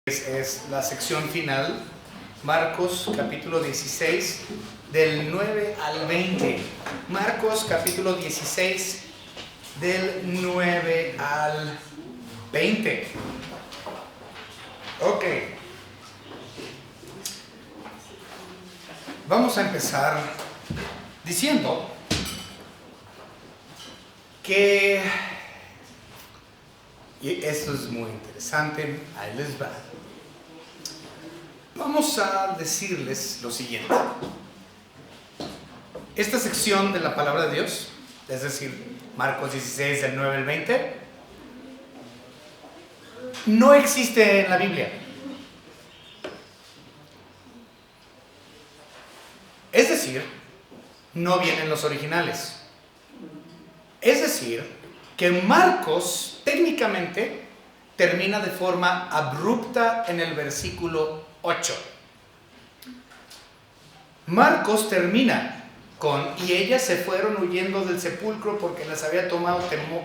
Es la sección final, Marcos capítulo 16, del 9 al 20. Marcos capítulo 16, del 9 al 20. Ok. Vamos a empezar diciendo que, y esto es muy interesante, ahí les va. Vamos a decirles lo siguiente. Esta sección de la palabra de Dios, es decir, Marcos 16, del 9 al 20, no existe en la Biblia. Es decir, no vienen los originales. Es decir, que Marcos técnicamente termina de forma abrupta en el versículo 8. Marcos termina con: y ellas se fueron huyendo del sepulcro porque les había tomado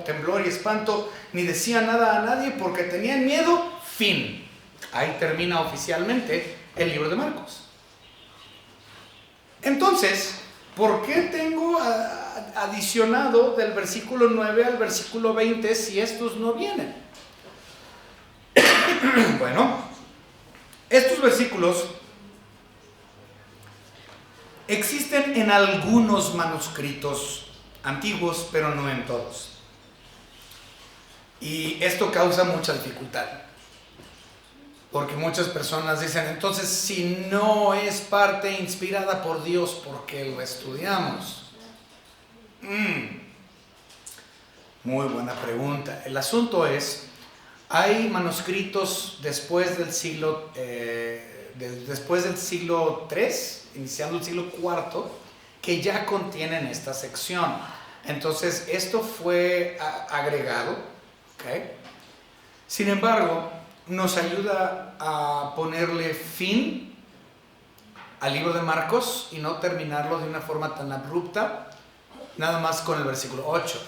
temblor y espanto, ni decían nada a nadie porque tenían miedo. Fin. Ahí termina oficialmente el libro de Marcos. Entonces, ¿por qué tengo adicionado del versículo 9 al versículo 20 si estos no vienen? Bueno, estos versículos existen en algunos manuscritos antiguos, pero no en todos. Y esto causa mucha dificultad, porque muchas personas dicen: entonces, si no es parte inspirada por Dios, ¿por qué lo estudiamos? Muy buena pregunta. El asunto es: hay manuscritos después del siglo III, iniciando el siglo IV, que ya contienen esta sección. Entonces, esto fue agregado, ¿okay? Sin embargo, nos ayuda a ponerle fin al libro de Marcos y no terminarlo de una forma tan abrupta, nada más con el versículo 8.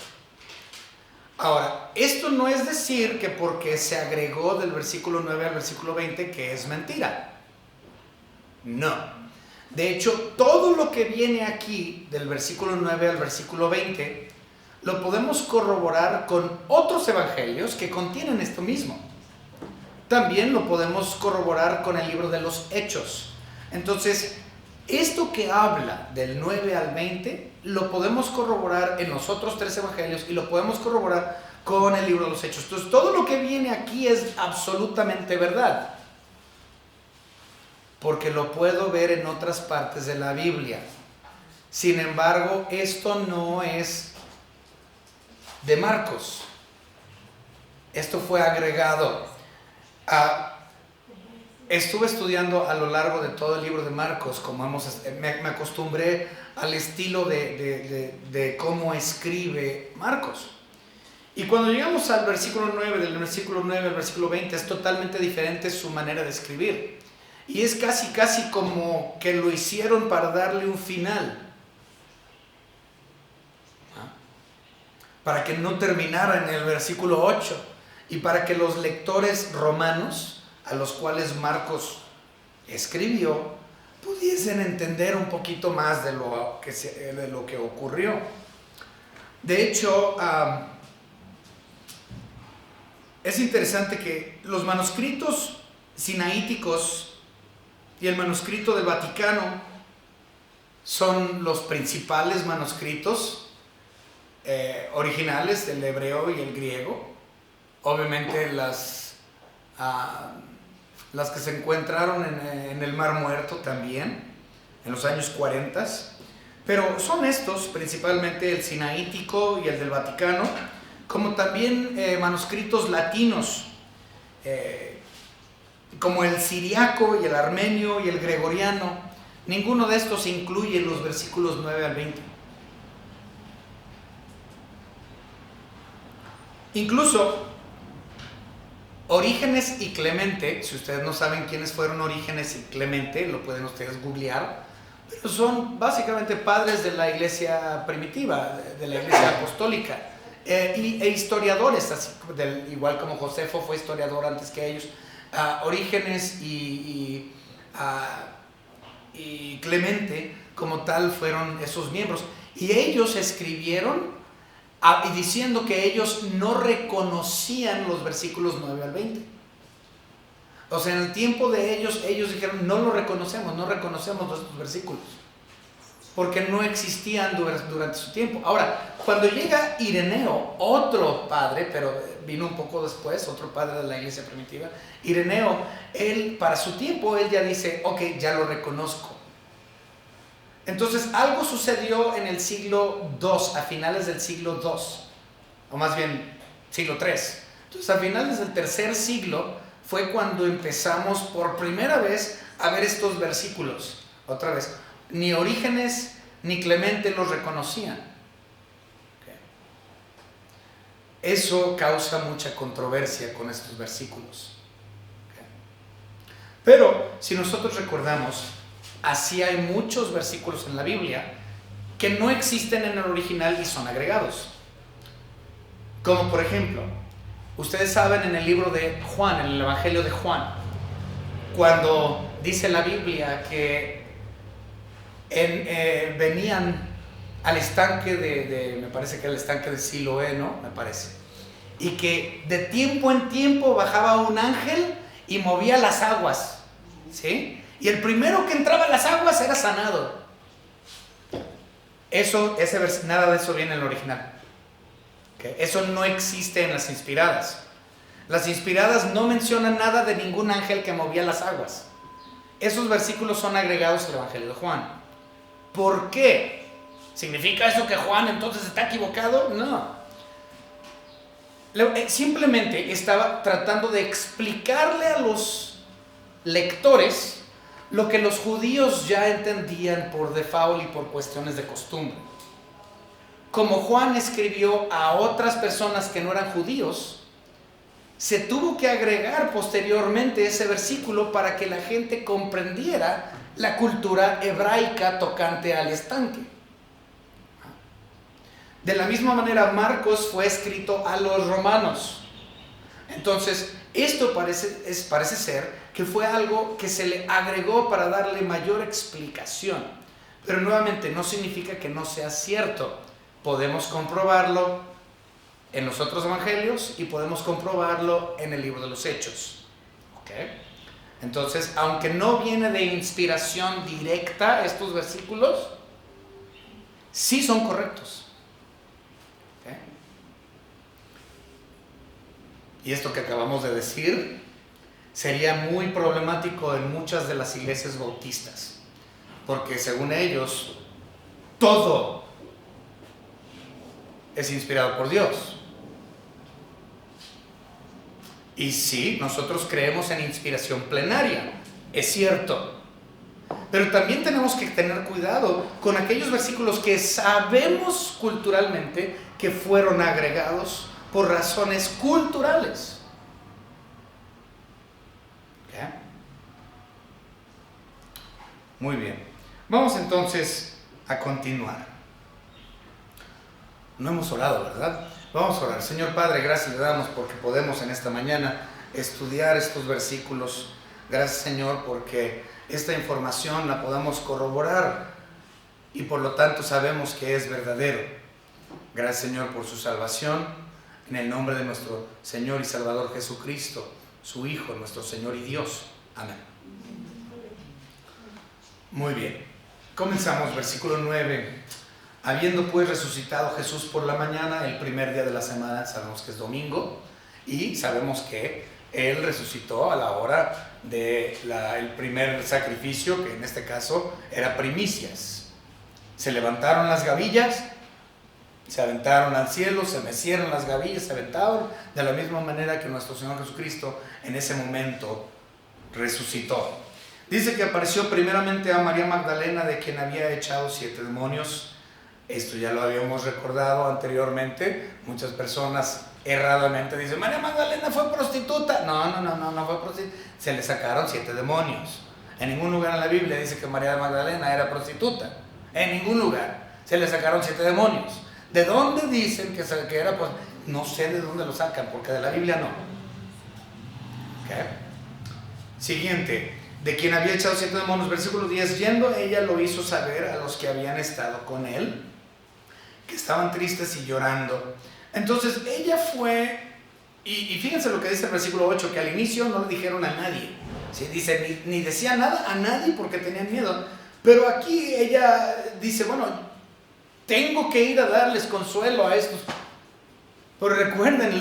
Ahora, esto no es decir que porque se agregó del versículo 9 al versículo 20 que es mentira. No. De hecho, todo lo que viene aquí del versículo 9 al versículo 20 lo podemos corroborar con otros evangelios que contienen esto mismo. También lo podemos corroborar con el libro de los Hechos. Entonces, esto que habla del 9 al 20 lo podemos corroborar en los otros tres evangelios y lo podemos corroborar con el libro de los Hechos. Entonces, todo lo que viene aquí es absolutamente verdad, porque lo puedo ver en otras partes de la Biblia. Sin embargo, esto no es de Marcos. Esto fue agregado. Estuve estudiando a lo largo de todo el libro de Marcos, me acostumbré al estilo de cómo escribe Marcos. Y cuando llegamos al versículo 9, del versículo 9 al versículo 20, es totalmente diferente su manera de escribir. Y es casi como que lo hicieron para darle un final, para que no terminara en el versículo 8 y para que los lectores romanos, a los cuales Marcos escribió, pudiesen entender un poquito más de lo que ocurrió. De hecho, es interesante que los manuscritos sinaíticos y el manuscrito del Vaticano son los principales manuscritos originales del hebreo y el griego. Obviamente las que se encontraron en el Mar Muerto también, en los años 40, pero son estos principalmente el sinaítico y el del Vaticano, como también manuscritos latinos, como el siriaco y el armenio y el gregoriano. Ninguno de estos incluye los versículos 9 al 20. Incluso Orígenes y Clemente, si ustedes no saben quiénes fueron Orígenes y Clemente, lo pueden ustedes googlear, pero son básicamente padres de la iglesia primitiva, de la iglesia apostólica, e historiadores, igual como Josefo fue historiador antes que ellos. Orígenes y Clemente como tal fueron esos miembros. Y ellos escribieron y diciendo que ellos no reconocían los versículos 9 al 20. O sea, en el tiempo de ellos dijeron, no lo reconocemos, no reconocemos estos versículos, porque no existían durante su tiempo. Ahora, cuando llega Ireneo, otro padre, pero vino un poco después, otro padre de la iglesia primitiva, Ireneo, él para su tiempo, él ya dice, ok, ya lo reconozco. Entonces, algo sucedió en el siglo II, a finales del siglo II, o más bien siglo III. Entonces, a finales del tercer siglo fue cuando empezamos por primera vez a ver estos versículos. Otra vez, ni Orígenes ni Clemente los reconocían. Okay. Eso causa mucha controversia con estos versículos. Okay. Pero, si nosotros recordamos, así hay muchos versículos en la Biblia que no existen en el original y son agregados. Como por ejemplo, ustedes saben en el libro de Juan, en el Evangelio de Juan, cuando dice la Biblia que venían al estanque me parece que el estanque de Siloé, ¿no? Me parece. Y que de tiempo en tiempo bajaba un ángel y movía las aguas, ¿sí? Y el primero que entraba en las aguas era sanado. Nada de eso viene en el original. ¿Okay? Eso no existe en las inspiradas. Las inspiradas no mencionan nada de ningún ángel que movía las aguas. Esos versículos son agregados al Evangelio de Juan. ¿Por qué? ¿Significa eso que Juan entonces está equivocado? No. Simplemente estaba tratando de explicarle a los lectores lo que los judíos ya entendían por default y por cuestiones de costumbre. Como Juan escribió a otras personas que no eran judíos, se tuvo que agregar posteriormente ese versículo para que la gente comprendiera la cultura hebraica tocante al estanque. De la misma manera, Marcos fue escrito a los romanos. Entonces, esto parece ser que fue algo que se le agregó para darle mayor explicación. Pero nuevamente, no significa que no sea cierto. Podemos comprobarlo en los otros evangelios y podemos comprobarlo en el libro de los Hechos. ¿Okay? Entonces, aunque no viene de inspiración directa estos versículos, sí son correctos. ¿Okay? Y esto que acabamos de decir sería muy problemático en muchas de las iglesias bautistas, porque según ellos, todo es inspirado por Dios. Y sí, nosotros creemos en inspiración plenaria, es cierto. Pero también tenemos que tener cuidado con aquellos versículos que sabemos culturalmente que fueron agregados por razones culturales. ¿Okay? Muy bien. Vamos entonces a continuar. No hemos orado, ¿verdad? Vamos a orar. Señor Padre, gracias le damos porque podemos en esta mañana estudiar estos versículos. Gracias, Señor, porque esta información la podamos corroborar y por lo tanto sabemos que es verdadero. Gracias, Señor, por su salvación. En el nombre de nuestro Señor y Salvador Jesucristo, su Hijo, nuestro Señor y Dios. Amén. Muy bien. Comenzamos, versículo 9. Habiendo pues resucitado Jesús por la mañana, el primer día de la semana, sabemos que es domingo, y sabemos que Él resucitó a la hora del primer sacrificio, que en este caso era primicias. Se levantaron las gavillas, se aventaron al cielo, se mecieron las gavillas, se aventaron, de la misma manera que nuestro Señor Jesucristo en ese momento resucitó. Dice que apareció primeramente a María Magdalena, de quien había echado 7 demonios. Esto ya lo habíamos recordado anteriormente. Muchas personas erradamente dicen, María Magdalena fue prostituta. No fue prostituta. Se le sacaron 7 demonios. En ningún lugar en la Biblia dice que María Magdalena era prostituta. En ningún lugar. Se le sacaron 7 demonios. ¿De dónde dicen que era? Pues no sé de dónde lo sacan, porque de la Biblia no. ¿Okay? Siguiente, de quien había echado 7 demonios, versículo 10, yendo ella lo hizo saber a los que habían estado con él, que estaban tristes y llorando. Entonces ella fue, y fíjense lo que dice el versículo 8, que al inicio no le dijeron a nadie, ¿sí? Dice, ni decía nada a nadie porque tenían miedo, pero aquí ella dice, bueno, tengo que ir a darles consuelo a estos. Pero recuerden,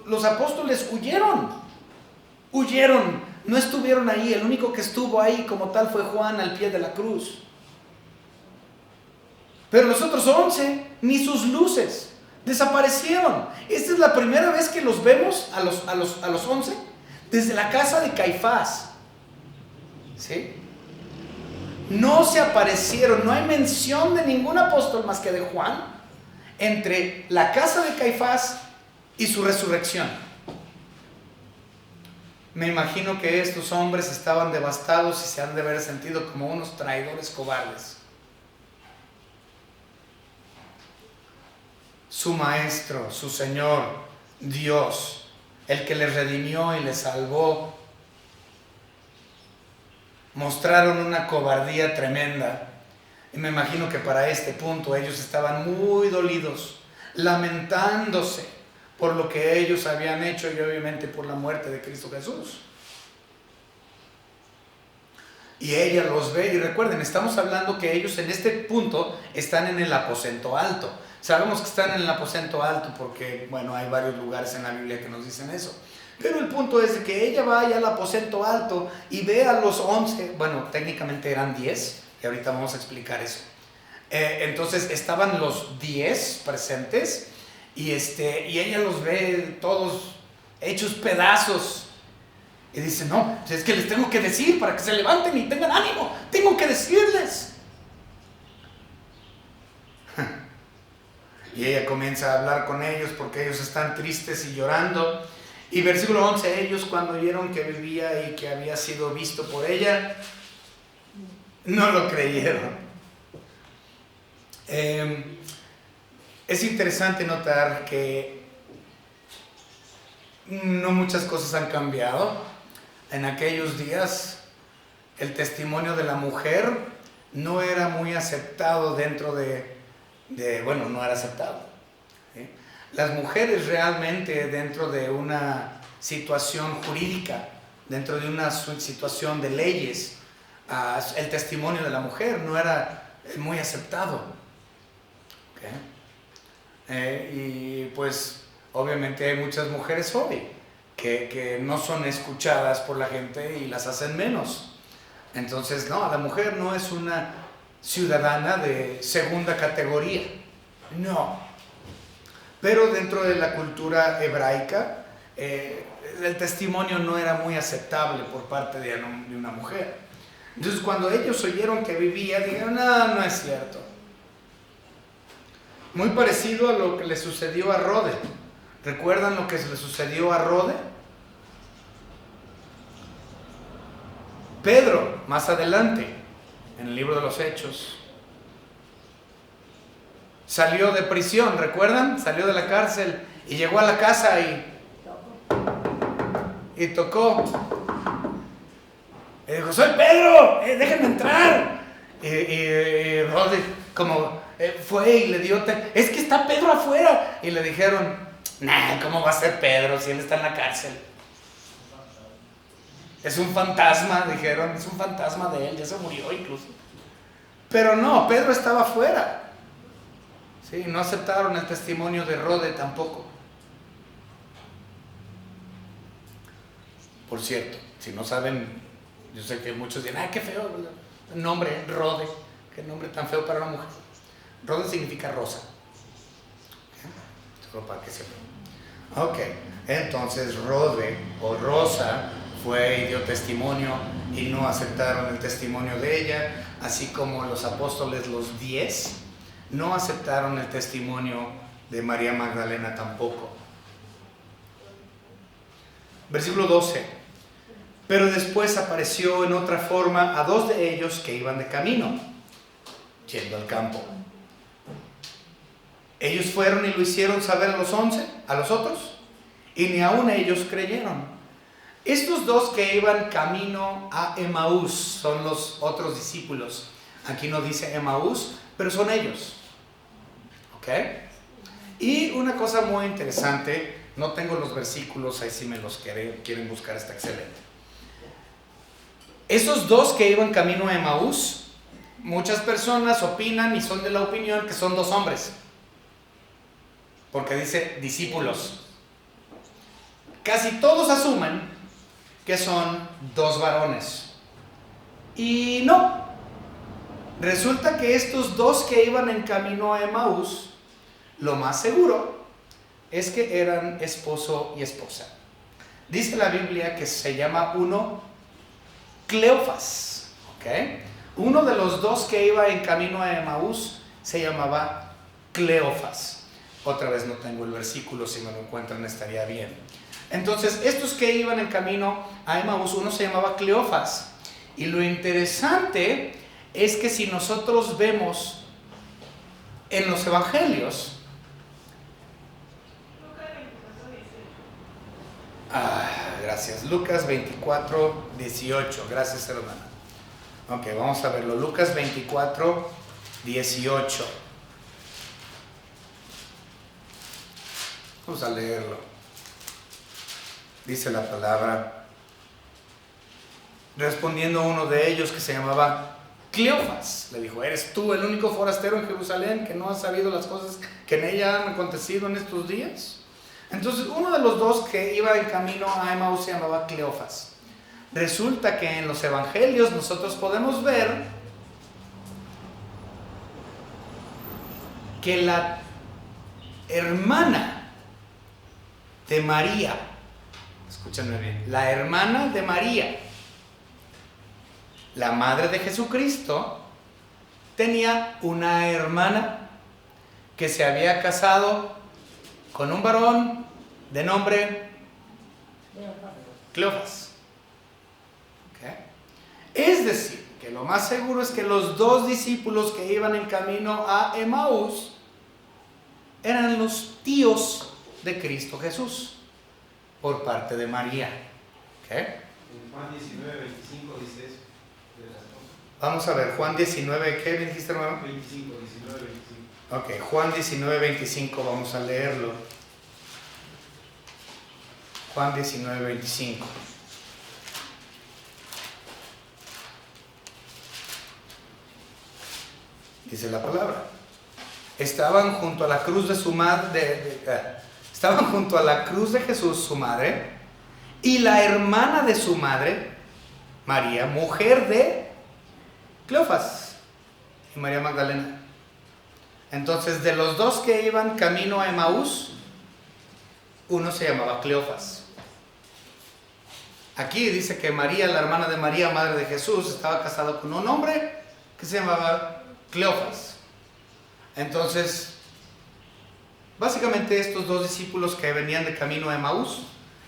los apóstoles huyeron, no estuvieron ahí. El único que estuvo ahí como tal fue Juan al pie de la cruz. Pero los otros 11, ni sus luces, desaparecieron. Esta es la primera vez que los vemos a los 11 desde la casa de Caifás, ¿sí? No se aparecieron, no hay mención de ningún apóstol más que de Juan entre la casa de Caifás y su resurrección. Me imagino que estos hombres estaban devastados y se han de haber sentido como unos traidores cobardes. Su maestro, su Señor, Dios, el que les redimió y les salvó, mostraron una cobardía tremenda. Y me imagino que para este punto ellos estaban muy dolidos, lamentándose por lo que ellos habían hecho y obviamente por la muerte de Cristo Jesús. Y ella los ve, y recuerden, estamos hablando que ellos en este punto están en el aposento alto. Sabemos que están en el aposento alto porque, bueno, hay varios lugares en la Biblia que nos dicen eso. Pero el punto es de que ella vaya al aposento alto y ve a los 11, bueno, técnicamente eran 10, y ahorita vamos a explicar eso. Entonces estaban los 10 presentes, y ella los ve todos hechos pedazos. Y dice, no, es que les tengo que decir para que se levanten y tengan ánimo, tengo que decirles. Y ella comienza a hablar con ellos porque ellos están tristes y llorando. Y versículo 11, ellos cuando oyeron que vivía y que había sido visto por ella, no lo creyeron. Es interesante notar que no muchas cosas han cambiado. En aquellos días el testimonio de la mujer no era muy aceptado dentro bueno, no era aceptado, ¿sí? Las mujeres realmente dentro de una situación jurídica, dentro de una situación de leyes, el testimonio de la mujer no era muy aceptado, ¿okay? Y pues obviamente hay muchas mujeres hoy que no son escuchadas por la gente y las hacen menos. Entonces, no, la mujer no es una ciudadana de segunda categoría, no. Pero dentro de la cultura hebraica, el testimonio no era muy aceptable por parte de una mujer. Entonces, cuando ellos oyeron que vivía, dijeron, no es cierto. Muy parecido a lo que le sucedió a Rode. ¿Recuerdan lo que le sucedió a Rode? Pedro, más adelante, en el libro de los Hechos, salió de prisión, ¿recuerdan? Salió de la cárcel y llegó a la casa y tocó. Y dijo, soy Pedro, déjenme entrar. Y Rode fue y le dio, es que está Pedro afuera. Y le dijeron, ¿cómo va a ser Pedro si él está en la cárcel? Es un fantasma, dijeron, es un fantasma de él, ya se murió incluso. Pero no, Pedro estaba afuera. Sí, no aceptaron el testimonio de Rode tampoco. Por cierto, si no saben, yo sé que muchos dirán, qué feo el nombre, Rode, qué nombre tan feo para una mujer. Rode significa rosa. Solo para que sepan. Ok, entonces Rode o Rosa fue y dio testimonio y no aceptaron el testimonio de ella, así como los apóstoles, los 10, no aceptaron el testimonio de María Magdalena tampoco. Versículo 12. Pero después apareció en otra forma a 2 de ellos que iban de camino, yendo al campo. Ellos fueron y lo hicieron saber a los 11, a los otros, y ni aun ellos creyeron. Estos dos que iban camino a Emaús son los otros discípulos. Aquí no dice Emaús, pero son ellos. ¿Ok? Y una cosa muy interesante, no tengo los versículos, ahí si me los quieren buscar, está excelente. Esos dos que iban camino a Emaús, muchas personas opinan y son de la opinión que son dos hombres, porque dice discípulos. Casi todos asumen que son dos varones. Y no. Resulta que estos dos que iban en camino a Emaús, lo más seguro es que eran esposo y esposa. Dice la Biblia que se llama uno Cleofas. ¿Okay? Uno de los dos que iba en camino a Emaús se llamaba Cleofas. Otra vez no tengo el versículo, si me lo encuentran estaría bien. Entonces, estos que iban en camino a Emaús, uno se llamaba Cleofas. Y lo interesante es que si nosotros vemos en los evangelios, gracias, Lucas 24, 18, gracias hermana. Ok, vamos a verlo, Lucas 24, 18. Vamos a leerlo. Dice la palabra, respondiendo uno de ellos que se llamaba Cleofas, le dijo: ¿eres tú el único forastero en Jerusalén que no has sabido las cosas que en ella han acontecido en estos días? Entonces uno de los dos que iba en camino a Emaús se llamaba Cleofas. Resulta que en los evangelios nosotros podemos ver que la hermana de María, escúchenme bien, la hermana de María, la madre de Jesucristo, tenía una hermana que se había casado con un varón de nombre Cleofas. ¿Okay? Es decir, que lo más seguro es que los dos discípulos que iban en camino a Emaús eran los tíos de Cristo Jesús por parte de María. ¿Okay? En Juan 19, 25 dice eso. Vamos a ver, Juan 19, ¿qué me dijiste, hermano? 25, 19, 25. Ok, Juan 19, 25, vamos a leerlo. Juan 19, 25. Dice la palabra. Estaban junto a la cruz de su madre, estaban junto a la cruz de Jesús, su madre, y la hermana de su madre, María, mujer de Cleofas y María Magdalena. Entonces, de los dos que iban camino a Emaús, uno se llamaba Cleofas. Aquí dice que María, la hermana de María, madre de Jesús, estaba casada con un hombre que se llamaba Cleofas. Entonces, básicamente estos dos discípulos que venían de camino a Emaús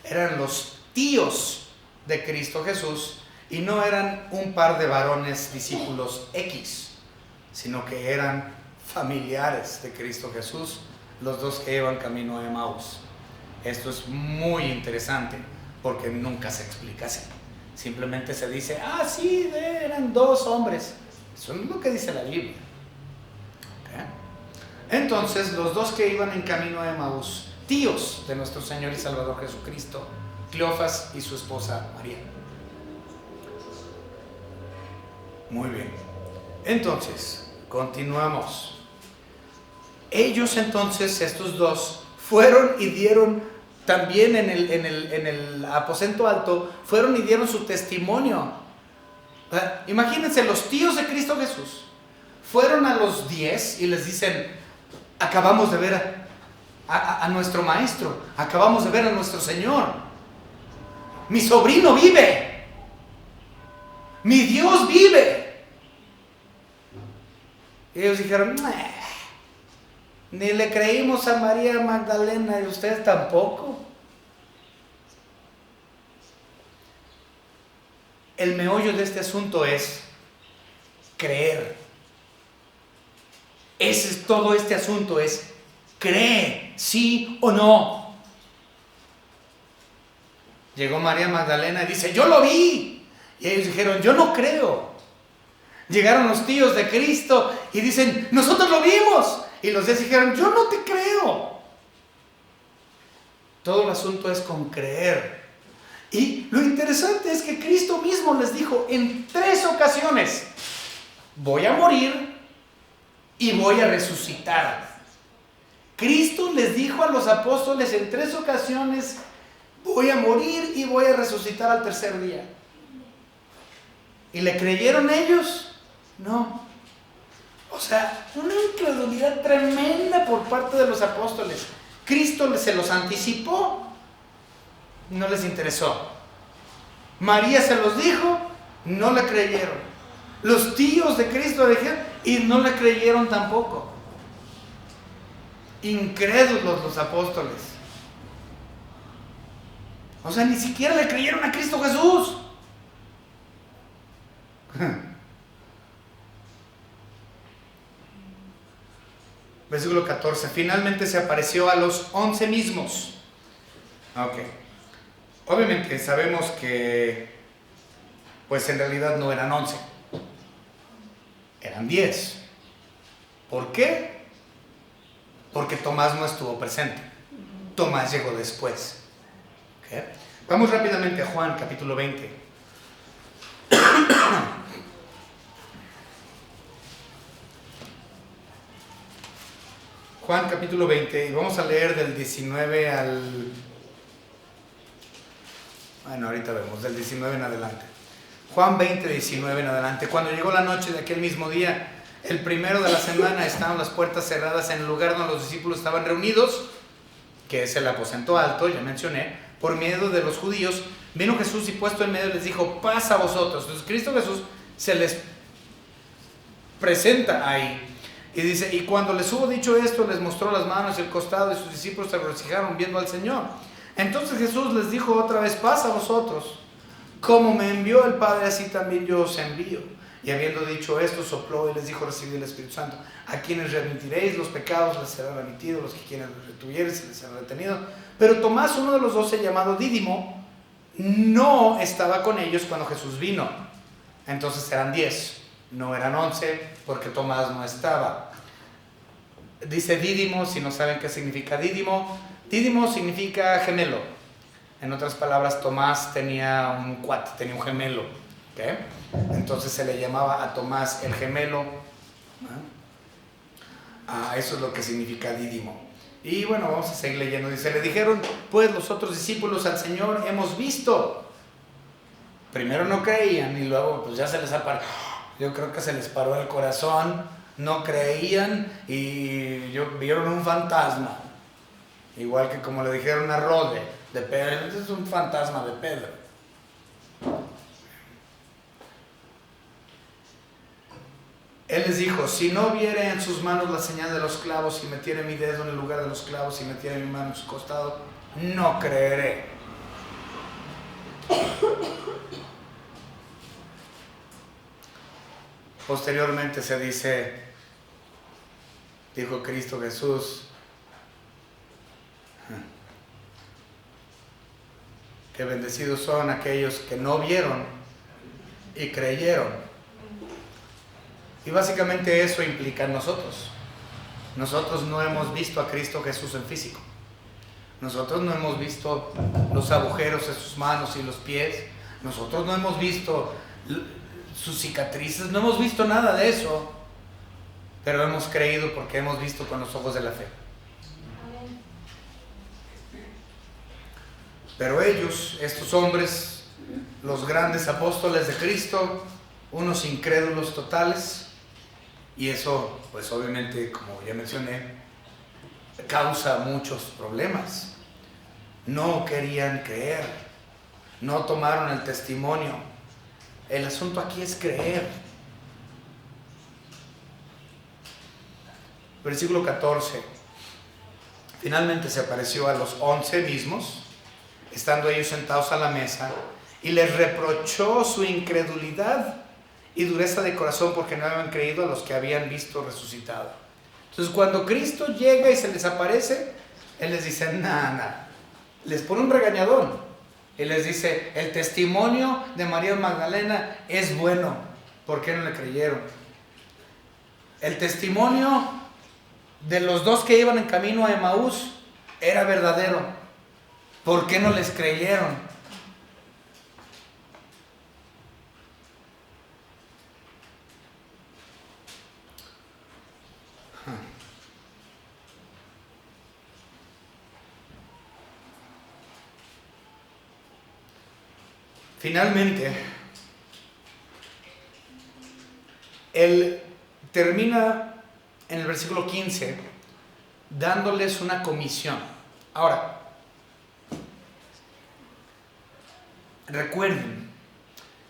eran los tíos de Cristo Jesús y no eran un par de varones discípulos X, sino que eran familiares de Cristo Jesús, los dos que iban camino a Emaús. Esto es muy interesante porque nunca se explica así. Simplemente se dice, sí, eran dos hombres. Eso no es lo que dice la Biblia. ¿Okay? Entonces, los dos que iban en camino a Emaús, tíos de nuestro Señor y Salvador Jesucristo, Cleofas y su esposa María. Muy bien. Entonces, continuamos. Ellos entonces, estos dos, fueron y dieron también en el aposento alto, fueron y dieron su testimonio. Imagínense, los tíos de Cristo Jesús fueron a los 10 y les dicen: acabamos de ver a nuestro maestro, acabamos de ver a nuestro Señor, mi sobrino vive, mi Dios vive. Y ellos dijeron: ni le creímos a María Magdalena y ustedes tampoco. El meollo de este asunto es creer. Ese es todo este asunto, es cree, sí o no. Llegó María Magdalena y dice, yo lo vi. Y ellos dijeron, yo no creo. Llegaron los tíos de Cristo y dicen, nosotros lo vimos. Y los 10 dijeron, yo no te creo. Todo el asunto es con creer. Y lo interesante es que Cristo mismo les dijo en 3 ocasiones, voy a morir y voy a resucitar. Cristo les dijo a los apóstoles en 3 ocasiones, voy a morir y voy a resucitar al tercer día. ¿Y le creyeron ellos? No. O sea, una incredulidad tremenda por parte de los apóstoles. Cristo se los anticipó, no les interesó. María se los dijo, no le creyeron. Los tíos de Cristo le dijeron y no le creyeron tampoco. Incrédulos los apóstoles. O sea, ni siquiera le creyeron a Cristo Jesús. Versículo 14. Finalmente se apareció a los 11 mismos. Ok. Obviamente sabemos que, pues en realidad no eran 11. Eran 10. ¿Por qué? Porque Tomás no estuvo presente. Tomás llegó después. ¿Okay? Vamos rápidamente a Juan, capítulo 20. Juan capítulo 20, y vamos a leer del 19 al... Bueno, ahorita vemos, del 19 en adelante. Juan 20, 19 en adelante. Cuando llegó la noche de aquel mismo día, el primero de la semana, estaban las puertas cerradas en el lugar donde los discípulos estaban reunidos, que es el aposento alto, ya mencioné, por miedo de los judíos. Vino Jesús y puesto en medio les dijo, paz a vosotros. Entonces Cristo Jesús se les presenta ahí. Y dice, y cuando les hubo dicho esto, les mostró las manos y el costado, y sus discípulos se regocijaron viendo al Señor. Entonces Jesús les dijo otra vez, paz a vosotros. Como me envió el Padre, así también yo os envío. Y habiendo dicho esto, sopló y les dijo, recibid el Espíritu Santo. A quienes remitiréis los pecados, les será remitido. Los que quienes los retuviereis, se les será retenido. Pero Tomás, uno de los 12, llamado Dídimo, no estaba con ellos cuando Jesús vino. Entonces eran 10, no eran 11, porque Tomás no estaba. Dice Dídimo, si no saben qué significa Dídimo. Dídimo significa gemelo. En otras palabras, Tomás tenía un cuate, tenía un gemelo. ¿Okay? Entonces se le llamaba a Tomás el gemelo. Eso es lo que significa Dídimo. Y bueno, vamos a seguir leyendo. Dice, le dijeron pues los otros discípulos al Señor, hemos visto. Primero no creían y luego pues ya se les aparó. Yo creo que se les paró el corazón. No creían y vieron un fantasma. Igual que como le dijeron a Rode, de Pedro, este es un fantasma de Pedro. Él les dijo, si no viere en sus manos la señal de los clavos y metiere mi dedo en el lugar de los clavos y metiere mi mano en su costado, no creeré. Posteriormente se dice, dijo Cristo Jesús, que bendecidos son aquellos que no vieron y creyeron. Y básicamente eso implica en nosotros. Nosotros no hemos visto a Cristo Jesús en físico. Nosotros no hemos visto los agujeros en sus manos y los pies. Nosotros no hemos visto sus cicatrices. No hemos visto nada de eso. Pero hemos creído porque hemos visto con los ojos de la fe. Pero ellos, estos hombres, los grandes apóstoles de Cristo, unos incrédulos totales, y eso, pues obviamente, como ya mencioné, causa muchos problemas. No querían creer, no tomaron el testimonio. El asunto aquí es creer. Versículo 14. Finalmente se apareció a los 11 mismos, estando ellos sentados a la mesa, y les reprochó su incredulidad y dureza de corazón porque no habían creído a los que habían visto resucitado. Entonces cuando Cristo llega y se les aparece, Él les dice, nada, les pone un regañadón. Y les dice, el testimonio de María Magdalena es bueno. ¿Por qué no le creyeron? El testimonio de los dos que iban en camino a Emaús era verdadero. ¿Por qué no les creyeron? Finalmente, él termina en el versículo 15 dándoles una comisión. Ahora, recuerden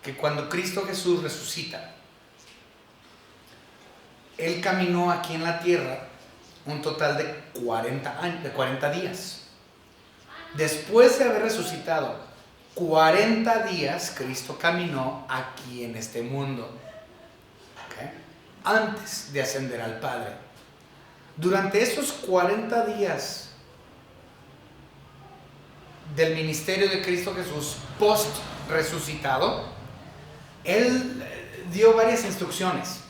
que cuando Cristo Jesús resucita, Él caminó aquí en la tierra un total de 40 años, de 40 días. Después de haber resucitado 40 días, Cristo caminó aquí en este mundo, ¿okay? Antes de ascender al Padre. Durante esos 40 días del ministerio de Cristo Jesús post resucitado, Él dio varias instrucciones.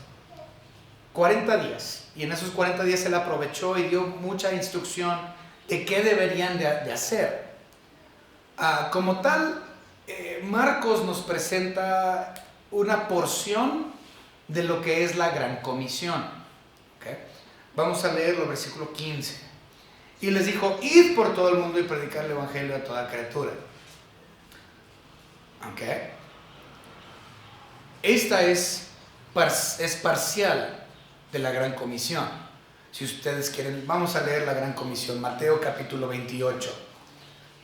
40 días. Y en esos 40 días Él aprovechó y dio mucha instrucción de qué deberían de hacer. Como tal, Marcos nos presenta una porción de lo que es la gran comisión. ¿Okay? Vamos a leer el versículo 15. Y les dijo, id por todo el mundo y predicar el evangelio a toda criatura. ¿Okay? Esta es parcial de la gran comisión. Si ustedes quieren, vamos a leer la gran comisión, Mateo capítulo 28.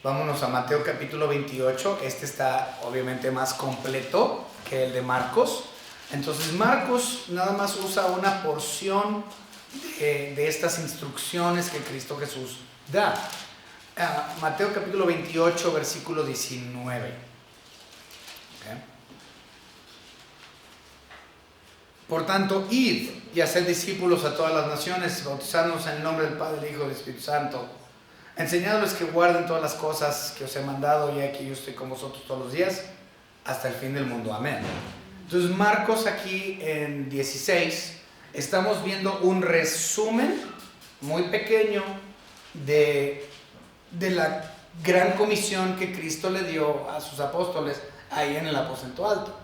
Vámonos a Mateo capítulo 28. Este está obviamente más completo que el de Marcos. Entonces Marcos nada más usa una porción de estas instrucciones que Cristo Jesús da. Mateo capítulo 28, versículo 19. ¿Okay? Por tanto, id y haced discípulos a todas las naciones, bautizándonos en el nombre del Padre, del Hijo y del Espíritu Santo, enseñándoles que guarden todas las cosas que os he mandado, y aquí yo estoy con vosotros todos los días, hasta el fin del mundo. Amén. Entonces Marcos aquí en 16, estamos viendo un resumen muy pequeño de la gran comisión que Cristo le dio a sus apóstoles ahí en el aposento alto.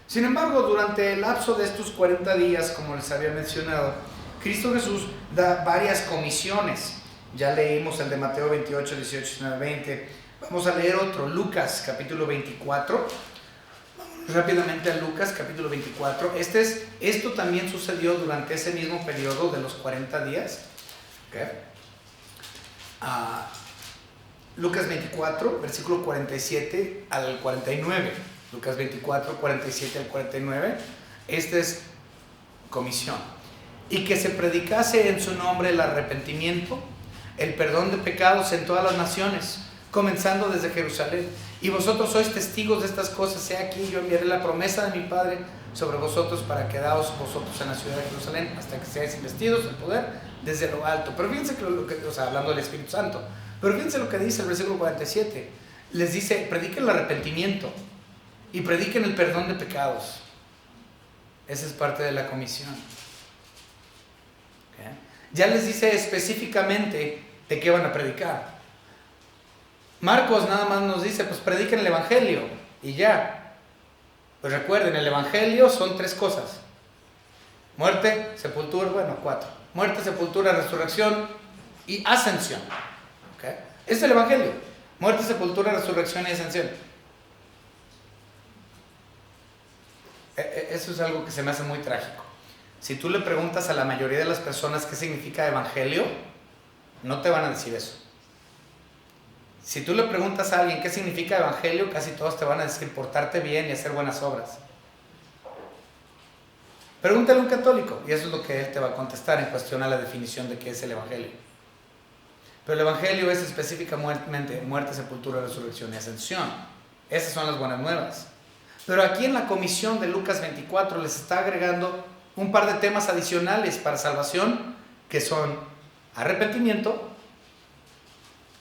Sin embargo, durante el lapso de estos 40 días, como les había mencionado, Cristo Jesús da varias comisiones. Ya leímos el de Mateo 28, 18, 19, 20. Vamos a leer otro, Lucas capítulo 24. Vamos rápidamente a Lucas capítulo 24. Esto también sucedió durante ese mismo periodo de los 40 días. ¿Okay? Lucas 24, versículo 47 al 49. Lucas 24, 47 al 49. Esta es comisión. Y que se predicase en su nombre el arrepentimiento, el perdón de pecados en todas las naciones, comenzando desde Jerusalén. Y vosotros sois testigos de estas cosas. He aquí, yo enviaré la promesa de mi Padre sobre vosotros, para quedaos vosotros en la ciudad de Jerusalén hasta que seáis investidos del poder desde lo alto. Pero fíjense hablando del Espíritu Santo. Pero fíjense lo que dice el versículo 47. Les dice, prediquen el arrepentimiento y prediquen el perdón de pecados. Esa es parte de la comisión. ¿Okay? Ya les dice específicamente de qué van a predicar. Marcos nada más nos dice, pues prediquen el evangelio y ya. Pues recuerden, el evangelio son 3 cosas: muerte, sepultura, 4. Muerte, sepultura, resurrección y ascensión. ¿Okay? Es el evangelio: muerte, sepultura, resurrección y ascensión. Eso es algo que se me hace muy trágico. Si tú le preguntas a la mayoría de las personas qué significa evangelio, no te van a decir eso. Si tú le preguntas a alguien qué significa evangelio, casi todos te van a decir portarte bien y hacer buenas obras. Pregúntale a un católico y eso es lo que él te va a contestar en cuestión a la definición de qué es el evangelio. Pero el evangelio es específicamente muerte, sepultura, resurrección y ascensión. Esas son las buenas nuevas. Pero aquí en la comisión de Lucas 24 les está agregando un par de temas adicionales para salvación, que son arrepentimiento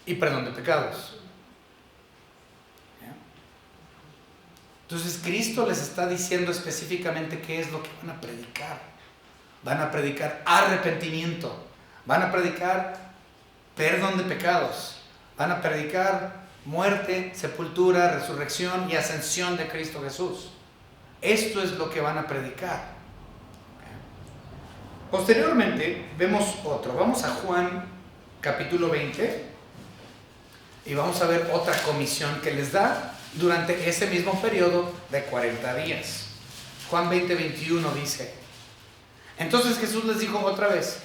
y perdón de pecados. ¿Ya? Entonces Cristo les está diciendo específicamente qué es lo que van a predicar. Van a predicar arrepentimiento, van a predicar perdón de pecados, van a predicar muerte, sepultura, resurrección y ascensión de Cristo Jesús. Esto es lo que van a predicar. Posteriormente vemos otro. Vamos a Juan capítulo 20 y vamos a ver otra comisión que les da durante ese mismo periodo de 40 días. Juan 20, 21 dice: entonces Jesús les dijo otra vez: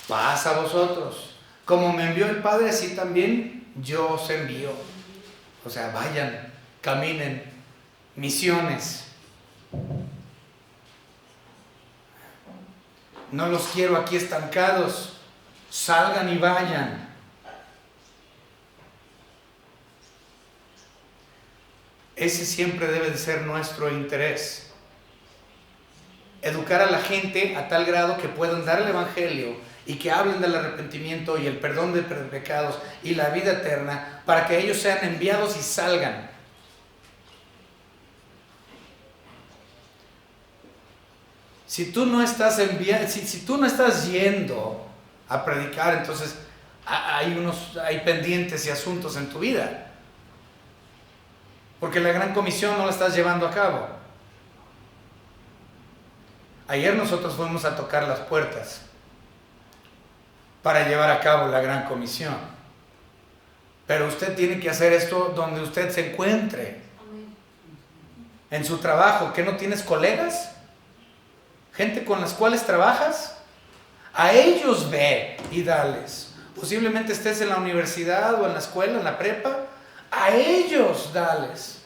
paz a vosotros. Como me envió el Padre, así también yo os envío. O sea, vayan, caminen, misiones. No los quiero aquí estancados. Salgan y vayan. Ese siempre debe de ser nuestro interés. Educar a la gente a tal grado que puedan dar el Evangelio y que hablen del arrepentimiento y el perdón de pecados y la vida eterna, para que ellos sean enviados y salgan. Si tú no estás si tú no estás yendo a predicar, entonces hay pendientes y asuntos en tu vida, porque la gran comisión no la estás llevando a cabo. Ayer nosotros fuimos a tocar las puertas para llevar a cabo la gran comisión, pero usted tiene que hacer esto donde usted se encuentre. En su trabajo. ¿Que no tienes colegas? Gente con las cuales trabajas. A ellos ve y dales. Posiblemente estés en la universidad o en la escuela, en la prepa. A ellos dales.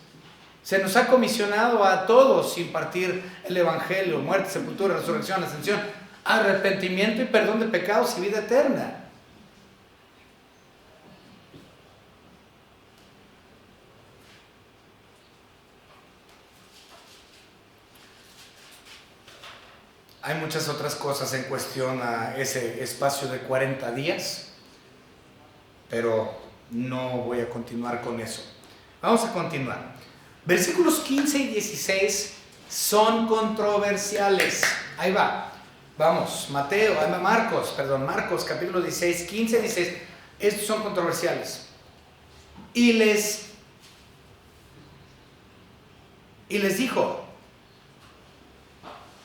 Se nos ha comisionado a todos impartir el Evangelio: muerte, sepultura, resurrección, ascensión, arrepentimiento y perdón de pecados y vida eterna. Hay muchas otras cosas en cuestión a ese espacio de 40 días, pero no voy a continuar con eso. Vamos a continuar. Versículos 15 y 16 son controversiales. Ahí va. Vamos, Marcos capítulo 16, 15 y 16. Estos son controversiales. Y les dijo: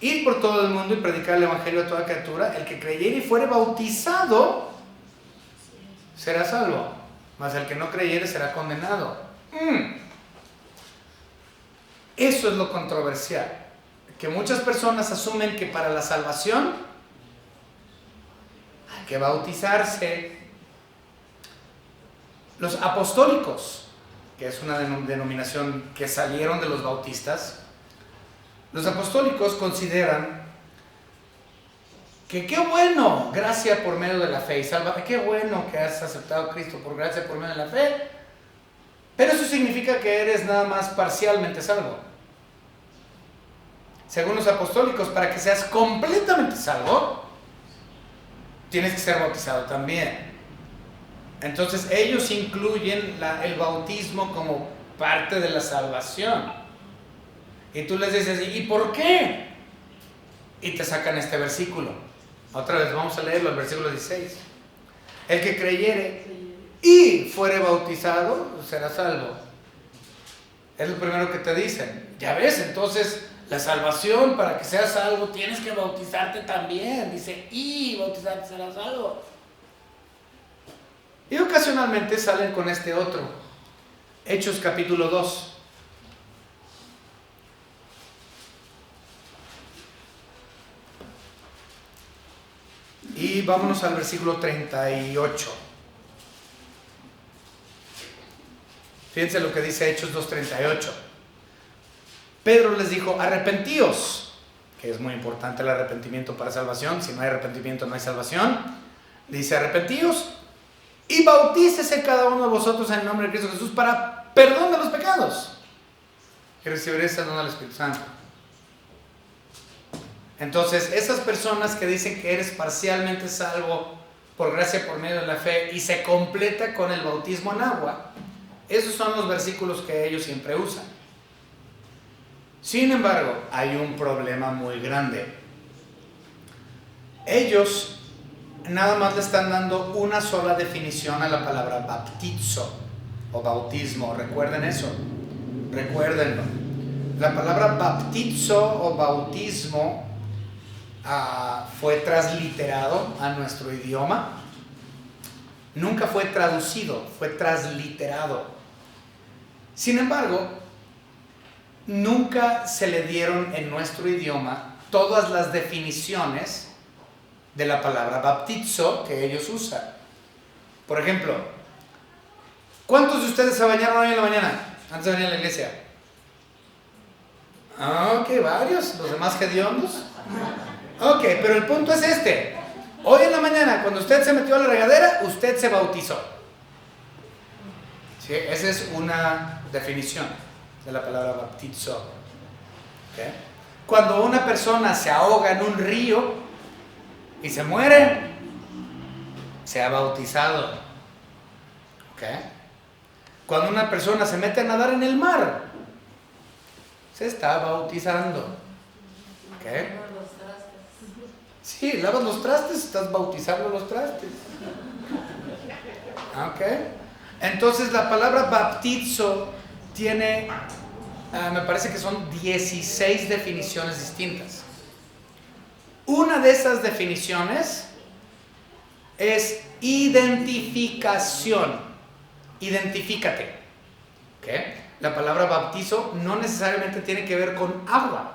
id por todo el mundo y predicar el Evangelio a toda criatura. El que creyere y fuere bautizado será salvo, mas el que no creyere será condenado. Eso es lo controversial, que muchas personas asumen que para la salvación hay que bautizarse. Los apostólicos, que es una denominación que salieron de los bautistas, los apostólicos consideran que qué bueno, gracia por medio de la fe y salva, qué bueno que has aceptado a Cristo por gracia por medio de la fe, pero eso significa que eres nada más parcialmente salvo. Según los apostólicos, para que seas completamente salvo, tienes que ser bautizado también. Entonces ellos incluyen el bautismo como parte de la salvación. Y tú les dices: ¿y por qué? Y te sacan este versículo. Otra vez vamos a leerlo, el versículo 16. El que creyere y fuere bautizado será salvo. Es lo primero que te dicen. Ya ves, entonces la salvación, para que seas salvo, tienes que bautizarte también. Dice: y bautizarte será salvo. Y ocasionalmente salen con este otro. Hechos capítulo 2. Y vámonos al versículo 38. Fíjense lo que dice Hechos 2:38. Pedro les dijo: arrepentíos, que es muy importante el arrepentimiento para salvación. Si no hay arrepentimiento, no hay salvación. Dice: arrepentíos y bautícese cada uno de vosotros en el nombre de Cristo Jesús para perdón de los pecados, y recibiréis el don del Espíritu Santo. Entonces, esas personas que dicen que eres parcialmente salvo por gracia por medio de la fe y se completa con el bautismo en agua, esos son los versículos que ellos siempre usan. Sin embargo, hay un problema muy grande. Ellos nada más le están dando una sola definición a la palabra baptizo o bautismo. ¿Recuerden eso? Recuérdenlo. La palabra baptizo o bautismo fue transliterado a nuestro idioma. Nunca fue traducido, fue transliterado. Sin embargo, nunca se le dieron en nuestro idioma todas las definiciones de la palabra baptizo que ellos usan. Por ejemplo, ¿cuántos de ustedes se bañaron hoy en la mañana antes de venir a la iglesia? Ok, varios. ¿Los demás hediondos? Ok, pero el punto es este. Hoy en la mañana, cuando usted se metió a la regadera, usted se bautizó. ¿Sí? Esa es una definición de la palabra baptizo. ¿Okay? Cuando una persona se ahoga en un río y se muere, se ha bautizado. ¿Okay? Cuando una persona se mete a nadar en el mar, se está bautizando. ¿Okay? Sí, lavas los trastes, estás bautizando los trastes. ¿Ok? Entonces la palabra baptizo tiene, me parece que son 16 definiciones distintas. Una de esas definiciones es identificación. Identifícate. ¿Ok? La palabra bautizo no necesariamente tiene que ver con agua.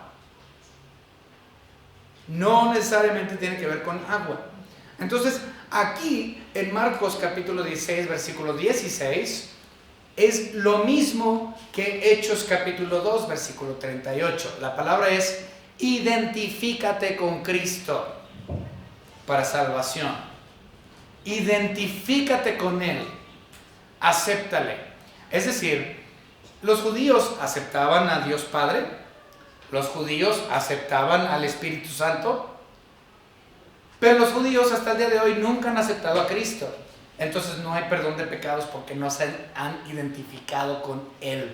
No necesariamente tiene que ver con agua. Entonces, aquí en Marcos capítulo 16, versículo 16, es lo mismo que Hechos capítulo 2, versículo 38. La palabra es: identifícate con Cristo para salvación. Identifícate con Él. Acéptale. Es decir, los judíos aceptaban a Dios Padre. Los judíos aceptaban al Espíritu Santo, pero los judíos hasta el día de hoy nunca han aceptado a Cristo. Entonces no hay perdón de pecados porque no se han identificado con Él.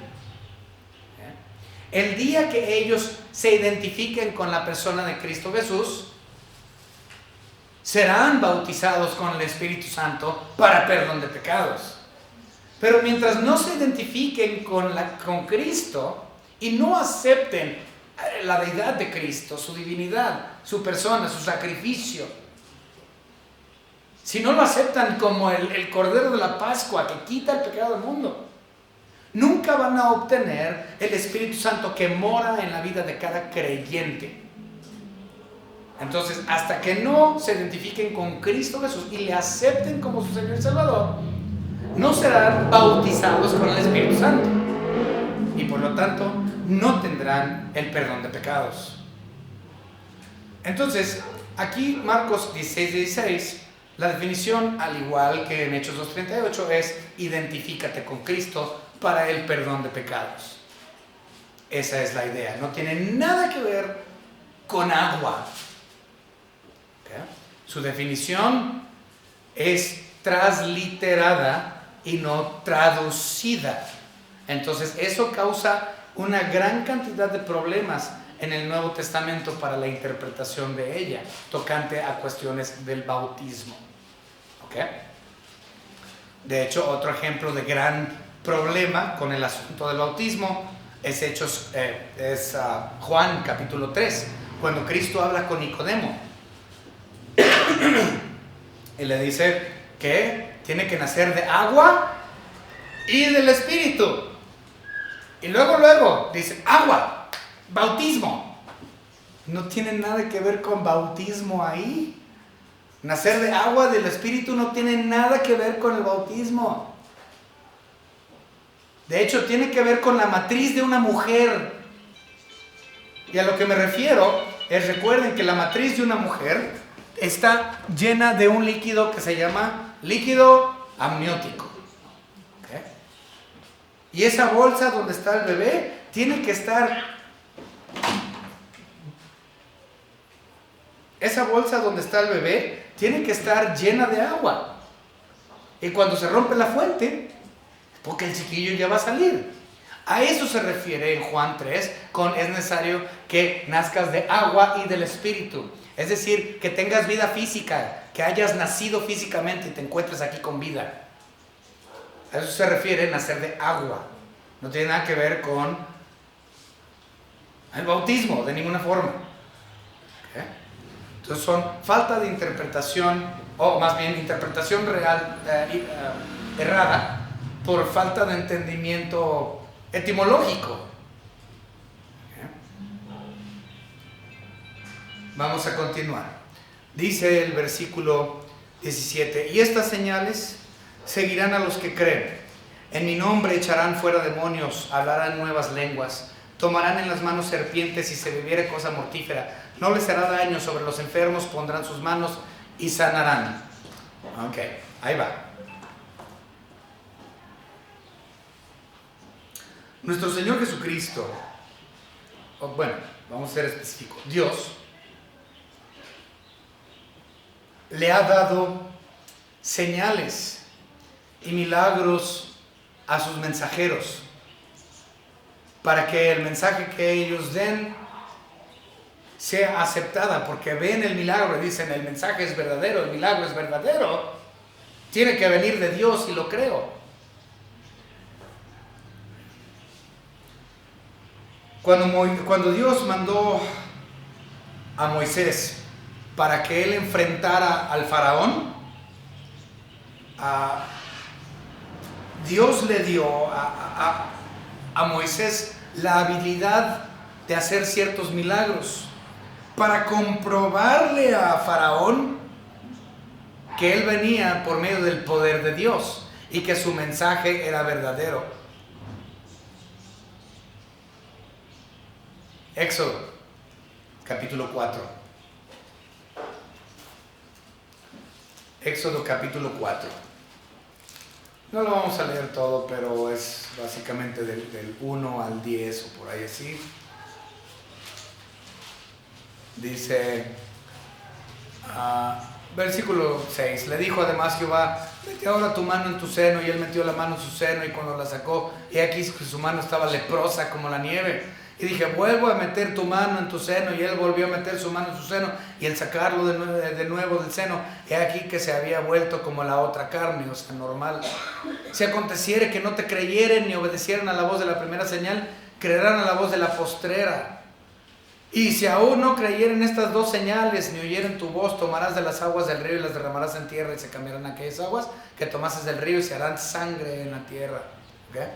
El día que ellos se identifiquen con la persona de Cristo Jesús, serán bautizados con el Espíritu Santo para perdón de pecados. Pero mientras no se identifiquen con Cristo y no acepten la deidad de Cristo, su divinidad, su persona, su sacrificio, si no lo aceptan como el Cordero de la Pascua que quita el pecado del mundo, nunca van a obtener el Espíritu Santo que mora en la vida de cada creyente. Entonces, hasta que no se identifiquen con Cristo Jesús y le acepten como su Señor y Salvador, no serán bautizados con el Espíritu Santo y por lo tanto no tendrán el perdón de pecados. Entonces, aquí Marcos 16:16, la definición, al igual que en Hechos 2:38, es: identifícate con Cristo para el perdón de pecados. Esa es la idea. No tiene nada que ver con agua. ¿Okay? Su definición es transliterada y no traducida. Entonces, eso causa una gran cantidad de problemas en el Nuevo Testamento para la interpretación de ella, tocante a cuestiones del bautismo. ¿Ok? De hecho, otro ejemplo de gran problema con el asunto del bautismo es Juan capítulo 3, cuando Cristo habla con Nicodemo y le dice que tiene que nacer de agua y del Espíritu. Y luego dice: agua, bautismo. No tiene nada que ver con bautismo ahí. Nacer de agua, del Espíritu, no tiene nada que ver con el bautismo. De hecho, tiene que ver con la matriz de una mujer. Y a lo que me refiero es: recuerden que la matriz de una mujer está llena de un líquido que se llama líquido amniótico. Y esa bolsa donde está el bebé tiene que estar... Esa bolsa donde está el bebé tiene que estar llena de agua. Y cuando se rompe la fuente, porque el chiquillo ya va a salir. A eso se refiere en Juan 3 con es necesario que nazcas de agua y del Espíritu. Es decir, que tengas vida física, que hayas nacido físicamente y te encuentres aquí con vida. A eso se refiere nacer de agua. No tiene nada que ver con el bautismo de ninguna forma. ¿Okay? Entonces son falta de interpretación, o más bien interpretación real errada por falta de entendimiento etimológico. ¿Okay? Vamos a continuar. Dice el versículo 17: y estas señales seguirán a los que creen. En mi nombre echarán fuera demonios, hablarán nuevas lenguas, tomarán en las manos serpientes y si se bebiere cosa mortífera no les hará daño, sobre los enfermos pondrán sus manos y sanarán. Ok, ahí va. Nuestro Señor Jesucristo, bueno, vamos a ser específicos, Dios le ha dado señales y milagros a sus mensajeros para que el mensaje que ellos den sea aceptada, porque ven el milagro y dicen el mensaje es verdadero, el milagro es verdadero, tiene que venir de Dios y lo creo. Cuando Dios mandó a Moisés para que él enfrentara al faraón, Dios le dio a Moisés la habilidad de hacer ciertos milagros para comprobarle a faraón que él venía por medio del poder de Dios y que su mensaje era verdadero. Éxodo, capítulo 4. Éxodo, capítulo 4. No lo vamos a leer todo, pero es básicamente del 1 al 10 o por ahí así. Dice, versículo 6, le dijo además Jehová, mete ahora tu mano en tu seno, y él metió la mano en su seno, y cuando la sacó, he aquí que su mano estaba leprosa como la nieve. Y dije, vuelvo a meter tu mano en tu seno, y él volvió a meter su mano en su seno, y al sacarlo de nuevo del seno, he aquí que se había vuelto como la otra carne, o sea, normal. Si aconteciere que no te creyeren ni obedecieran a la voz de la primera señal, creerán a la voz de la postrera. Y si aún no creyeren estas dos señales, ni oyeren tu voz, tomarás de las aguas del río y las derramarás en tierra, y se cambiarán aquellas aguas que tomases del río y se harán sangre en la tierra. ¿Okay?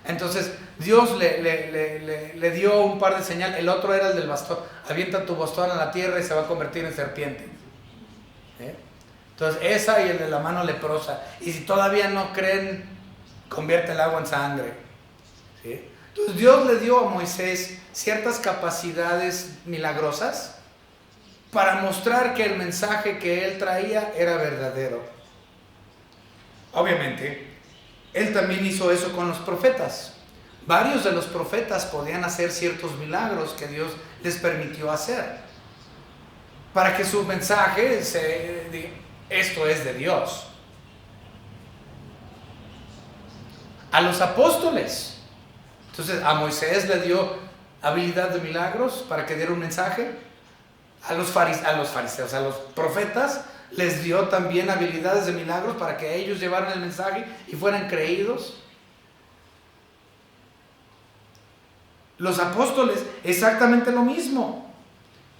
Entonces Dios le dio un par de señales. El otro era el del bastón. Avienta tu bastón a la tierra y se va a convertir en serpiente. Entonces esa y el de la mano leprosa. Y si todavía no creen, convierte el agua en sangre. ¿Sí? Entonces Dios le dio a Moisés ciertas capacidades milagrosas para mostrar que el mensaje que él traía era verdadero. Obviamente él también hizo eso con los profetas. Varios de los profetas podían hacer ciertos milagros que Dios les permitió hacer para que su mensaje esto es de Dios. A los apóstoles, entonces a Moisés le dio habilidad de milagros para que diera un mensaje. A los fariseos, a los profetas les dio también habilidades de milagros para que ellos llevaran el mensaje y fueran creídos. Los apóstoles, exactamente lo mismo.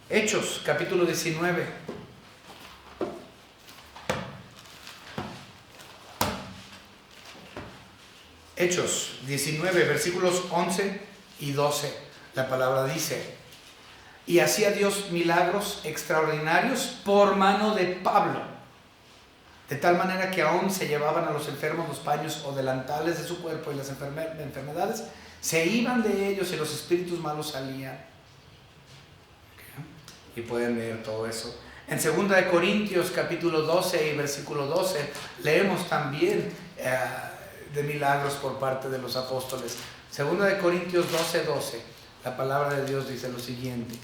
Hechos, capítulo 19. Hechos 19, versículos 11 y 12. La palabra dice: y hacía Dios milagros extraordinarios por mano de Pablo, de tal manera que aún se llevaban a los enfermos los paños o delantales de su cuerpo, y las enfermedades se iban de ellos y los espíritus malos salían. Okay. Y pueden leer todo eso. En 2 de Corintios capítulo 12 y versículo 12 leemos también de milagros por parte de los apóstoles. 2 de Corintios 12:12. La palabra de Dios dice lo siguiente.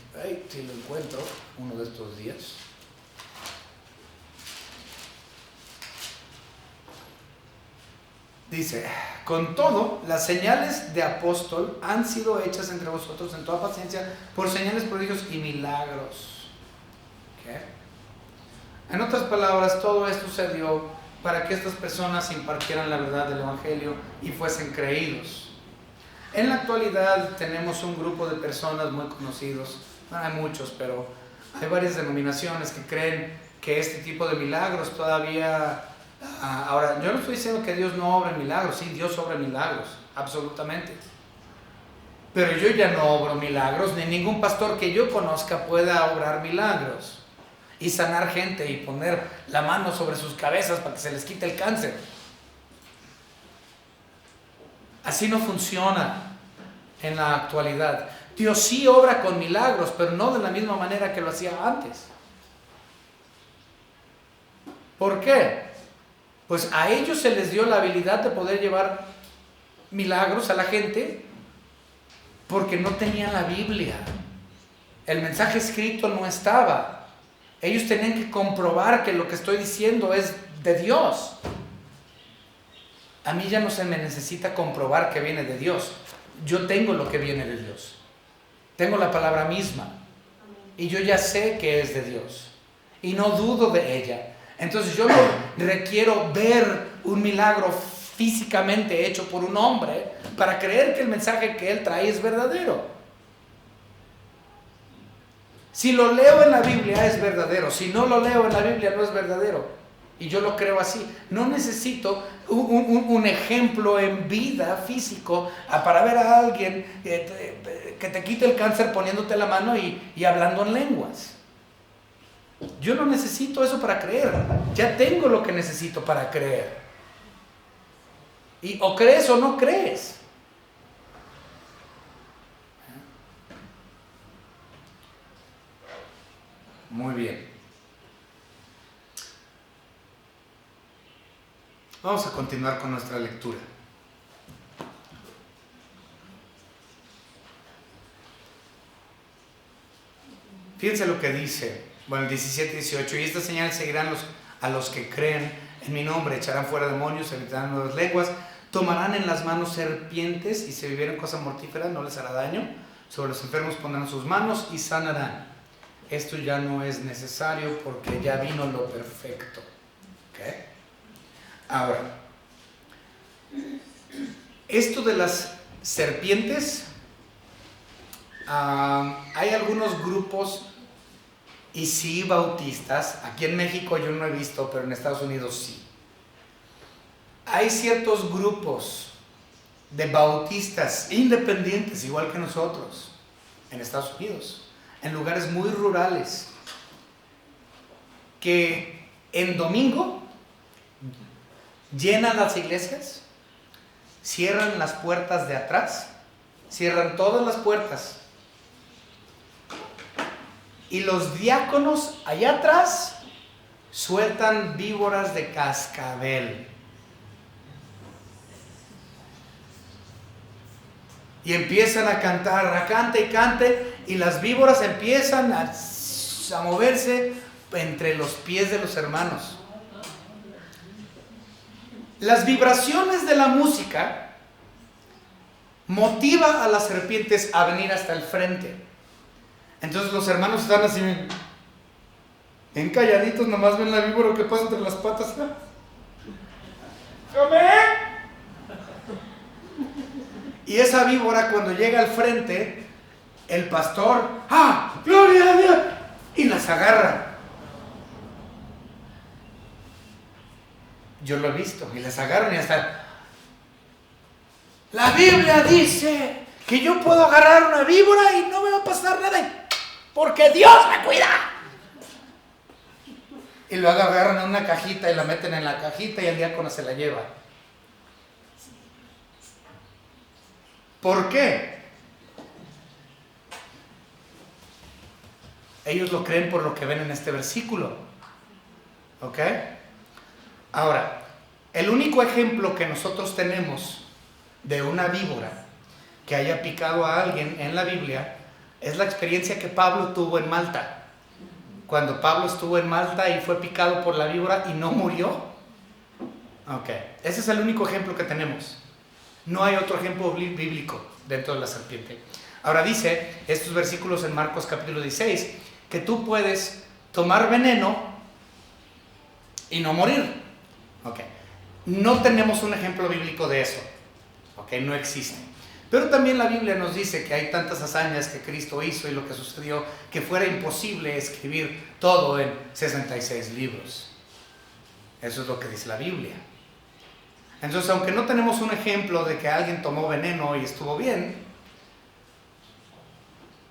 Si lo encuentro uno de estos días. Dice, con todo, las señales de apóstol han sido hechas entre vosotros en toda paciencia por señales, prodigios y milagros. ¿Okay? En otras palabras, todo esto se dio para que estas personas impartieran la verdad del Evangelio y fuesen creídos. En la actualidad tenemos un grupo de personas muy conocidos, no hay muchos, pero hay varias denominaciones que creen que este tipo de milagros todavía... Ahora, yo no estoy diciendo que Dios no obra milagros, sí, Dios obra milagros, absolutamente. Pero yo ya no obro milagros, ni ningún pastor que yo conozca pueda obrar milagros y sanar gente y poner la mano sobre sus cabezas para que se les quite el cáncer. Así no funciona en la actualidad. Dios sí obra con milagros, pero no de la misma manera que lo hacía antes. ¿Por qué? Pues a ellos se les dio la habilidad de poder llevar milagros a la gente porque no tenían la Biblia. El mensaje escrito no estaba. Ellos tenían que comprobar que lo que estoy diciendo es de Dios. A mí ya no se me necesita comprobar que viene de Dios. Yo tengo lo que viene de Dios. Tengo la palabra misma. Y yo ya sé que es de Dios. Y no dudo de ella. Entonces yo no requiero ver un milagro físicamente hecho por un hombre para creer que el mensaje que él trae es verdadero. Si lo leo en la Biblia es verdadero. Si no lo leo en la Biblia no es verdadero. Y yo lo creo así. No necesito un ejemplo en vida físico para ver a alguien que te quite el cáncer poniéndote la mano y hablando en lenguas. Yo no necesito eso para creer. Ya tengo lo que necesito para creer. Y o crees o no crees. Muy bien. Vamos a continuar con nuestra lectura. Fíjense lo que dice. Bueno, el 17 y 18, y estas señales seguirán a los que creen en mi nombre, echarán fuera demonios, evitarán nuevas lenguas, tomarán en las manos serpientes, y si bebieren cosa mortífera no les hará daño, sobre los enfermos pondrán sus manos y sanarán. Esto ya no es necesario porque ya vino lo perfecto. ¿Okay? Ahora, esto de las serpientes, hay algunos grupos y sí bautistas, aquí en México yo no he visto, pero en Estados Unidos sí. Hay ciertos grupos de bautistas independientes, igual que nosotros, en Estados Unidos, en lugares muy rurales, que en domingo llenan las iglesias, cierran las puertas de atrás, cierran todas las puertas, y los diáconos allá atrás sueltan víboras de cascabel. Y empiezan a cantar, cante y cante, y las víboras empiezan a moverse entre los pies de los hermanos. Las vibraciones de la música motiva a las serpientes a venir hasta el frente. Entonces los hermanos están así, bien calladitos, nomás ven la víbora que pasa entre las patas. Y esa víbora, cuando llega al frente, el pastor, ¡gloria a Dios!, y las agarra. Yo lo he visto, y las agarran y hasta... La Biblia dice que yo puedo agarrar una víbora y no me va a pasar nada, porque Dios me cuida. Y luego agarran en una cajita y la meten en la cajita y el diácono se la lleva. ¿Por qué? Ellos lo creen por lo que ven en este versículo. ¿Ok? Ahora, el único ejemplo que nosotros tenemos de una víbora que haya picado a alguien en la Biblia es la experiencia que Pablo tuvo en Malta. Cuando Pablo estuvo en Malta y fue picado por la víbora y no murió. Ok, ese es el único ejemplo que tenemos. No hay otro ejemplo bíblico dentro de la serpiente. Ahora dice estos versículos en Marcos capítulo 16 que tú puedes tomar veneno y no morir. Ok, no tenemos un ejemplo bíblico de eso. Ok, no existe. Pero también la Biblia nos dice que hay tantas hazañas que Cristo hizo y lo que sucedió que fuera imposible escribir todo en 66 libros. Eso es lo que dice la Biblia. Entonces, aunque no tenemos un ejemplo de que alguien tomó veneno y estuvo bien,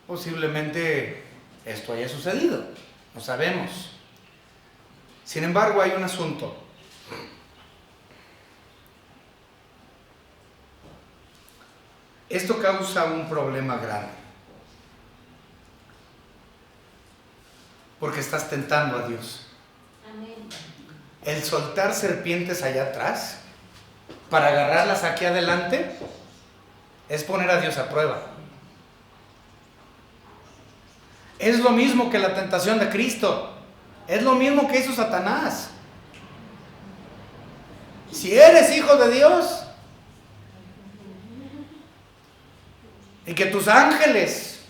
posiblemente esto haya sucedido, no sabemos. Sin embargo, hay un asunto. Esto causa un problema grande, porque estás tentando a Dios. El soltar serpientes allá atrás para agarrarlas aquí adelante es poner a Dios a prueba. Es lo mismo que la tentación de Cristo. Es lo mismo que hizo Satanás. Si eres hijo de Dios y que tus ángeles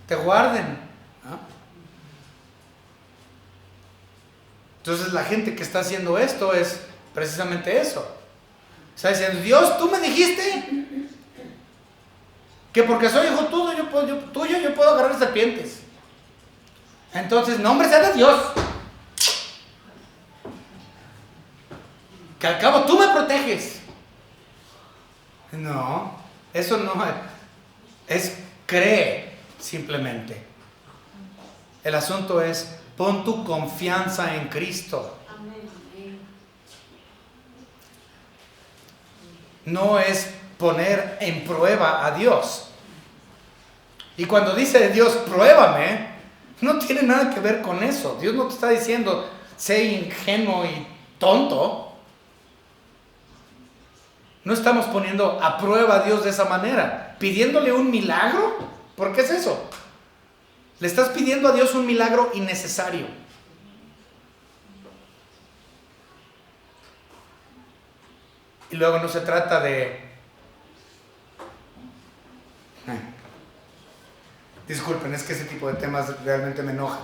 te guarden, ¿no? Entonces la gente que está haciendo esto es precisamente eso. Está diciendo, Dios, tú me dijiste que porque soy hijo tuyo, yo puedo agarrar serpientes. Entonces, nombre sea de Dios. Que al cabo tú me proteges. No, eso no es cree simplemente. El asunto es pon tu confianza en Cristo. No es poner en prueba a Dios. Y cuando dice Dios, pruébame, no tiene nada que ver con eso. Dios no te está diciendo, sé ingenuo y tonto. No estamos poniendo a prueba a Dios de esa manera, pidiéndole un milagro. ¿Por qué es eso? Le estás pidiendo a Dios un milagro innecesario. Y luego no se trata de... Disculpen, es que ese tipo de temas realmente me enojan.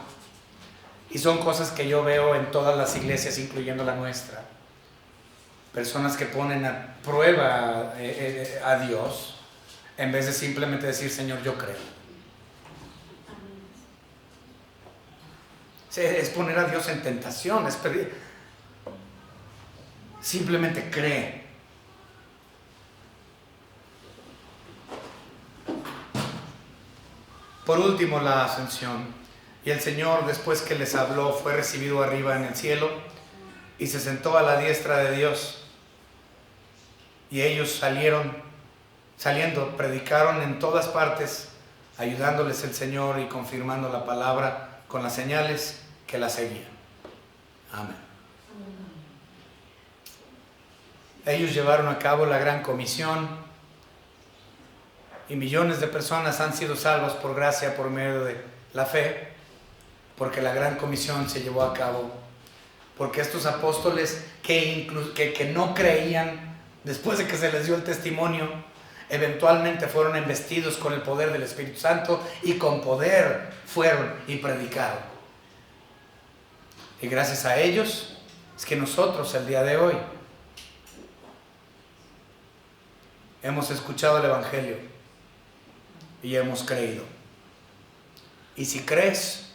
Y son cosas que yo veo en todas las iglesias, incluyendo la nuestra. Personas que ponen a prueba a Dios en vez de simplemente decir, Señor, yo creo. Es poner a Dios en tentación, es pedir. Simplemente cree. Por último, la ascensión. Y el Señor, después que les habló, fue recibido arriba en el cielo y se sentó a la diestra de Dios. Y ellos saliendo, predicaron en todas partes, ayudándoles el Señor y confirmando la palabra con las señales que la seguían. Amén. Ellos llevaron a cabo la gran comisión. Y millones de personas han sido salvas por gracia, por medio de la fe, porque la gran comisión se llevó a cabo. Porque estos apóstoles que no creían, después de que se les dio el testimonio, eventualmente fueron embestidos con el poder del Espíritu Santo y con poder fueron y predicaron. Y gracias a ellos es que nosotros el día de hoy hemos escuchado el Evangelio y hemos creído. Y si crees,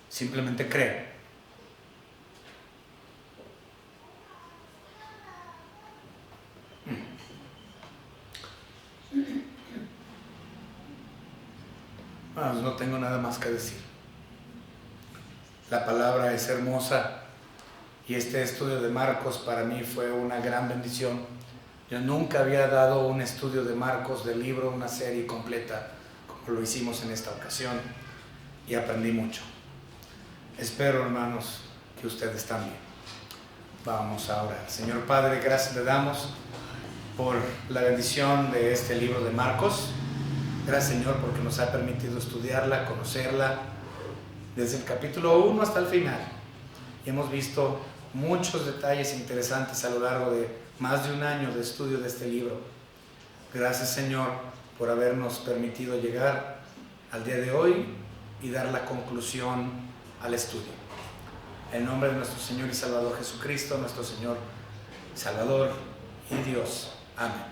simplemente cree. Bueno, no tengo nada más que decir. La palabra es hermosa y este estudio de Marcos para mí fue una gran bendición. Yo nunca había dado un estudio de Marcos, del libro, una serie completa, como lo hicimos en esta ocasión, y aprendí mucho. Espero, hermanos, que ustedes también. Vamos a orar. Señor Padre, gracias le damos por la bendición de este libro de Marcos. Gracias, Señor, porque nos ha permitido estudiarla, conocerla, desde el capítulo 1 hasta el final. Y hemos visto muchos detalles interesantes a lo largo de más de un año de estudio de este libro. Gracias, Señor, por habernos permitido llegar al día de hoy y dar la conclusión al estudio. En nombre de nuestro Señor y Salvador Jesucristo, nuestro Señor, Salvador y Dios. Amén.